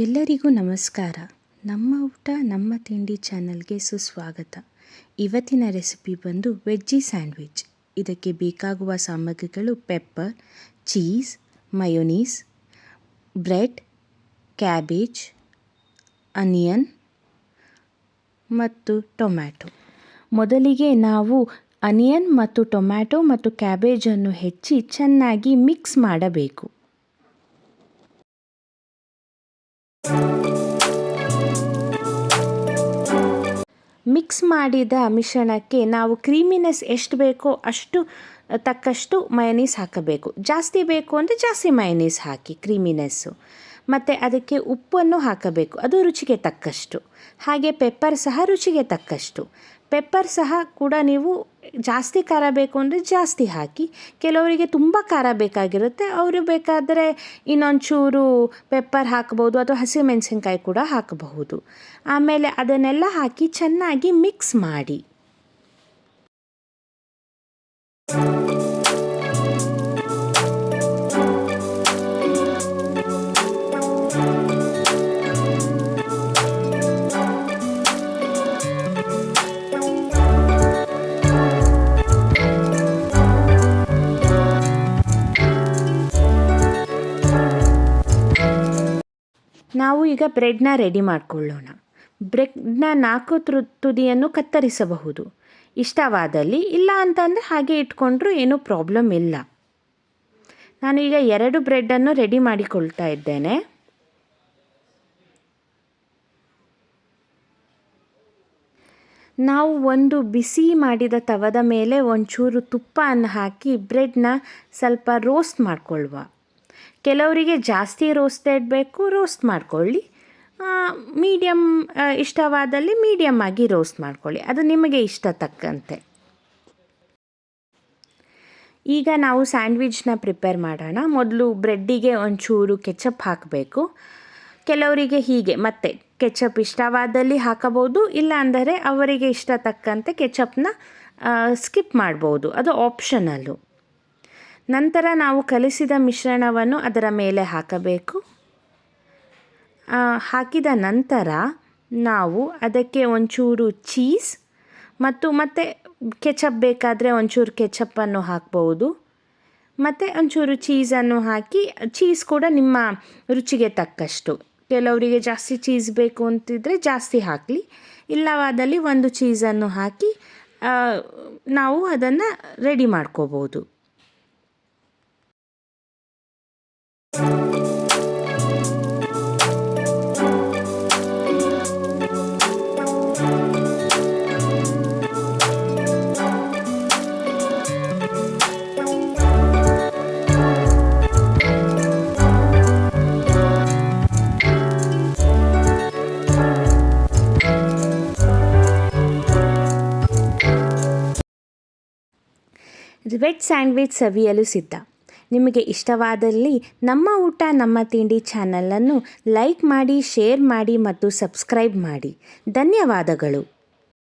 ಎಲ್ಲರಿಗೂ ನಮಸ್ಕಾರ. ನಮ್ಮ ಊಟ ನಮ್ಮ ತಿಂಡಿ ಚಾನಲ್ಗೆ ಸುಸ್ವಾಗತ. ಇವತ್ತಿನ ರೆಸಿಪಿ ಬಂದು ವೆಜ್ಜಿ ಸ್ಯಾಂಡ್ವಿಚ್. ಇದಕ್ಕೆ ಬೇಕಾಗುವ ಸಾಮಗ್ರಿಗಳು pepper, cheese, mayonnaise, bread, cabbage, onion ಮತ್ತು ಟೊಮ್ಯಾಟೊ. ಮೊದಲಿಗೆ ನಾವು ಅನಿಯನ್ ಮತ್ತು ಟೊಮ್ಯಾಟೊ ಮತ್ತು ಕ್ಯಾಬೇಜನ್ನು ಹೆಚ್ಚಿ ಚೆನ್ನಾಗಿ ಮಿಕ್ಸ್ ಮಾಡಬೇಕು. ಮಿಕ್ಸ್ ಮಾಡಿದ ಮಿಶ್ರಣಕ್ಕೆ ನಾವು ಕ್ರೀಮಿನೆಸ್ ಎಷ್ಟು ಬೇಕೋ ಅಷ್ಟು ತಕ್ಕಷ್ಟು ಮಯೋನೀಸ್ ಹಾಕಬೇಕು. ಜಾಸ್ತಿ ಬೇಕು ಅಂದರೆ ಜಾಸ್ತಿ ಮಯೋನೀಸ್ ಹಾಕಿ ಕ್ರೀಮಿನೆಸ್ಸು. ಮತ್ತು ಅದಕ್ಕೆ ಉಪ್ಪನ್ನು ಹಾಕಬೇಕು, ಅದು ರುಚಿಗೆ ತಕ್ಕಷ್ಟು. ಹಾಗೆ ಪೆಪ್ಪರ್ ಸಹ ರುಚಿಗೆ ತಕ್ಕಷ್ಟು. ಪೆಪ್ಪರ್ ಸಹ ಕೂಡ ನೀವು ಜಾಸ್ತಿ ಖಾರ ಬೇಕು ಅಂದರೆ ಜಾಸ್ತಿ ಹಾಕಿ. ಕೆಲವರಿಗೆ ತುಂಬ ಖಾರ ಬೇಕಾಗಿರುತ್ತೆ, ಅವರು ಬೇಕಾದರೆ ಇನ್ನೊಂಚೂರು ಪೆಪ್ಪರ್ ಹಾಕಬಹುದು ಅಥವಾ ಹಸಿಮೆಣಸಿನ್ಕಾಯಿ ಕೂಡ ಹಾಕಬಹುದು. ಆಮೇಲೆ ಅದನ್ನೆಲ್ಲ ಹಾಕಿ ಚೆನ್ನಾಗಿ ಮಿಕ್ಸ್ ಮಾಡಿ. ನಾವು ಈಗ ಬ್ರೆಡ್ನ ರೆಡಿ ಮಾಡಿಕೊಳ್ಳೋಣ. ಬ್ರೆಡ್ನ 4 ತುದಿಯನ್ನು ಕತ್ತರಿಸಬಹುದು ಇಷ್ಟವಾದಲ್ಲಿ, ಇಲ್ಲ ಅಂತಂದರೆ ಹಾಗೆ ಇಟ್ಕೊಂಡ್ರೂ ಏನೂ ಪ್ರಾಬ್ಲಮ್ ಇಲ್ಲ. ನಾನು ಈಗ 2 ಬ್ರೆಡ್ಡನ್ನು ರೆಡಿ ಮಾಡಿಕೊಳ್ತಾ ಇದ್ದೇನೆ. ನಾವು ಒಂದು ಬಿಸಿ ಮಾಡಿದ ತವದ ಮೇಲೆ ಒಂಚೂರು ತುಪ್ಪವನ್ನು ಹಾಕಿ ಬ್ರೆಡ್ನ ಸ್ವಲ್ಪ ರೋಸ್ಟ್ ಮಾಡಿಕೊಳ್ಳುವ. ಕೆಲವರಿಗೆ ಜಾಸ್ತಿ ರೋಸ್ಟೆಡ್ ಬೇಕು, ರೋಸ್ಟ್ ಮಾಡಿಕೊಳ್ಳಿ. ಮೀಡಿಯಮ್ ಇಷ್ಟವಾದಲ್ಲಿ ಮೀಡಿಯಮ್ ಆಗಿ ರೋಸ್ಟ್ ಮಾಡಿಕೊಳ್ಳಿ, ಅದು ನಿಮಗೆ ಇಷ್ಟ ತಕ್ಕಂತೆ. ಈಗ ನಾವು ಸ್ಯಾಂಡ್ವಿಚ್ನ ಪ್ರಿಪೇರ್ ಮಾಡೋಣ. ಮೊದಲು ಬ್ರೆಡ್ಡಿಗೆ ಒಂಚೂರು ಕೆಚಪ್ ಹಾಕಬೇಕು. ಕೆಲವರಿಗೆ ಹೀಗೆ ಮತ್ತೆ ಕೆಚಪ್ ಇಷ್ಟವಾದಲ್ಲಿ ಹಾಕಬಹುದು, ಇಲ್ಲ ಅಂದರೆ ಅವರಿಗೆ ಇಷ್ಟ ತಕ್ಕಂತೆ ಕೆಚಪ್ನ ಸ್ಕಿಪ್ ಮಾಡ್ಬೋದು, ಅದು ಆಪ್ಷನಲ್ಲು. ನಂತರ ನಾವು ಕಲಿಸಿದ ಮಿಶ್ರಣವನ್ನು ಅದರ ಮೇಲೆ ಹಾಕಬೇಕು. ಹಾಕಿದ ನಂತರ ನಾವು ಅದಕ್ಕೆ ಒಂಚೂರು ಚೀಸ್ ಮತ್ತು ಕೆಚಪ್ ಬೇಕಾದರೆ ಒಂಚೂರು ಕೆಚಪ್ಪನ್ನು ಹಾಕ್ಬೋದು. ಮತ್ತು ಒಂಚೂರು ಚೀಸನ್ನು ಹಾಕಿ, ಚೀಸ್ ಕೂಡ ನಿಮ್ಮ ರುಚಿಗೆ ತಕ್ಕಷ್ಟು. ಕೆಲವರಿಗೆ ಜಾಸ್ತಿ ಚೀಸ್ ಬೇಕು ಅಂತಿದ್ದರೆ ಜಾಸ್ತಿ ಹಾಕಲಿ, ಇಲ್ಲವಾದಲ್ಲಿ ಒಂದು ಚೀಸನ್ನು ಹಾಕಿ ನಾವು ಅದನ್ನು ರೆಡಿ ಮಾಡ್ಕೋಬೋದು. ವೆಜ್ ಸ್ಯಾಂಡ್ವಿಚ್ ಸವಿಯಲು ಸಿದ್ಧ. ನಿಮಗೆ ಇಷ್ಟವಾದಲ್ಲಿ ನಮ್ಮ ಊಟ ನಮ್ಮ ತಿಂಡಿ ಚಾನಲನ್ನು ಲೈಕ್ ಮಾಡಿ, ಶೇರ್ ಮಾಡಿ ಮತ್ತು ಸಬ್ಸ್ಕ್ರೈಬ್ ಮಾಡಿ. ಧನ್ಯವಾದಗಳು.